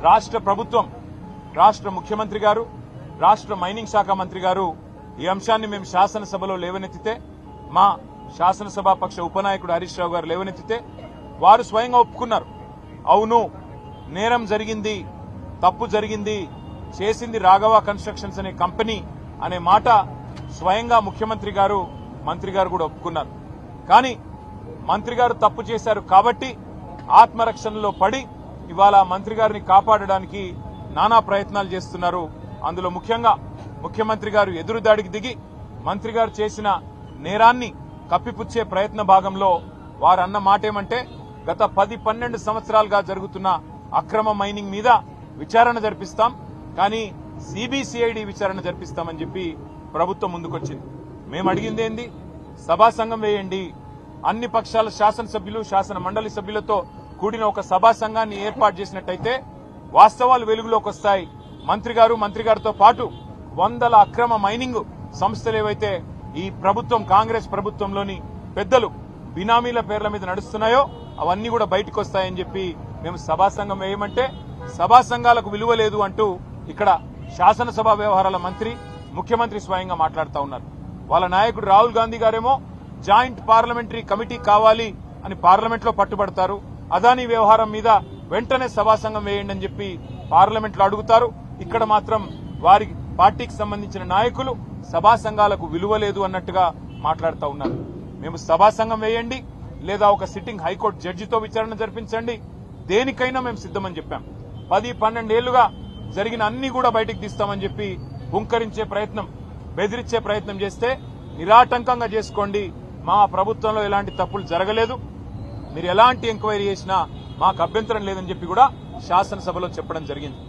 రాష్ట్ర ప్రభుత్వం, రాష్ట్ర ముఖ్యమంత్రి గారు, రాష్ట్ర మైనింగ్ శాఖ మంత్రి గారు ఈ అంశాన్ని మేము శాసనసభలో లేవనెత్తితే, మా శాసనసభాపక్ష ఉపనాయకుడు హరీష్ రావు గారు లేవనెత్తితే వారు స్వయంగా ఒప్పుకున్నారు. అవును, నేరం జరిగింది, తప్పు జరిగింది, చేసింది రాఘవ కన్స్ట్రక్షన్స్ అనే కంపెనీ అనే మాట స్వయంగా ముఖ్యమంత్రి గారు, మంత్రి గారు కూడా ఒప్పుకున్నారు. కానీ మంత్రి గారు తప్పు చేశారు కాబట్టి ఆత్మరక్షణలో పడి ఇవాళ మంత్రి గారిని కాపాడడానికి నానా ప్రయత్నాలు చేస్తున్నారు. అందులో ముఖ్యంగా ముఖ్యమంత్రి గారు ఎదురుదాడికి దిగి మంత్రి గారు చేసిన నేరాన్ని కప్పిపుచ్చే ప్రయత్న భాగంలో వారు అన్న మాటేమంటే, గత 10-12 సంవత్సరాలుగా జరుగుతున్న అక్రమ మైనింగ్ మీద విచారణ జరిపిస్తాం, కానీ సిబిసిఐడి విచారణ జరిపిస్తామని చెప్పి ప్రభుత్వం ముందుకొచ్చింది. మేము అడిగింది ఏంది? సభా సంఘం వేయండి, అన్ని పక్షాల శాసనసభ్యులు, శాసన మండలి సభ్యులతో కూడిన ఒక సభా సంఘాన్ని ఏర్పాటు చేసినట్టయితే వాస్తవాలు వెలుగులోకి వస్తాయి. మంత్రి గారితో పాటు వందల అక్రమ మైనింగ్ సంస్థలు ఏవైతే ఈ ప్రభుత్వం, కాంగ్రెస్ ప్రభుత్వంలోని పెద్దలు బినామీల పేర్ల మీద నడుస్తున్నాయో అవన్నీ కూడా బయటకు వస్తాయని చెప్పి మేము సభా సంఘం వేయమంటే, సభా సంఘాలకు విలువ లేదు అంటూ ఇక్కడ శాసనసభ వ్యవహారాల మంత్రి, ముఖ్యమంత్రి స్వయంగా మాట్లాడుతూ ఉన్నారు. వాళ్ళ నాయకుడు రాహుల్ గాంధీ గారేమో జాయింట్ పార్లమెంటరీ కమిటీ కావాలి అని పార్లమెంట్ లో పట్టుబడతారు. అదానీ వ్యవహారం మీద వెంటనే సభా సంఘం వేయండి అని చెప్పి పార్లమెంట్ లో అడుగుతారు. ఇక్కడ మాత్రం వారి పార్టీకి సంబంధించిన నాయకులు సభా సంఘాలకు విలువ లేదు అన్నట్టుగా మాట్లాడుతూ ఉన్నారు. మేము సభా సంఘం వేయండి, లేదా ఒక సిట్టింగ్ హైకోర్టు జడ్జితో విచారణ జరిపించండి, దేనికైనా మేము సిద్దమని చెప్పాం. 10-12 ఏళ్లుగా జరిగిన అన్ని కూడా బయటికి తీస్తామని చెప్పి హుంకరించే ప్రయత్నం, బెదిరించే ప్రయత్నం చేస్తే నిరాటంకంగా చేసుకోండి, మా ప్రభుత్వంలో ఎలాంటి తప్పులు జరగలేదు, మీరు ఎలాంటి ఎంక్వైరీ చేసినా మాకు అభ్యంతరం లేదని చెప్పి కూడా శాసనసభలో చెప్పడం జరిగింది.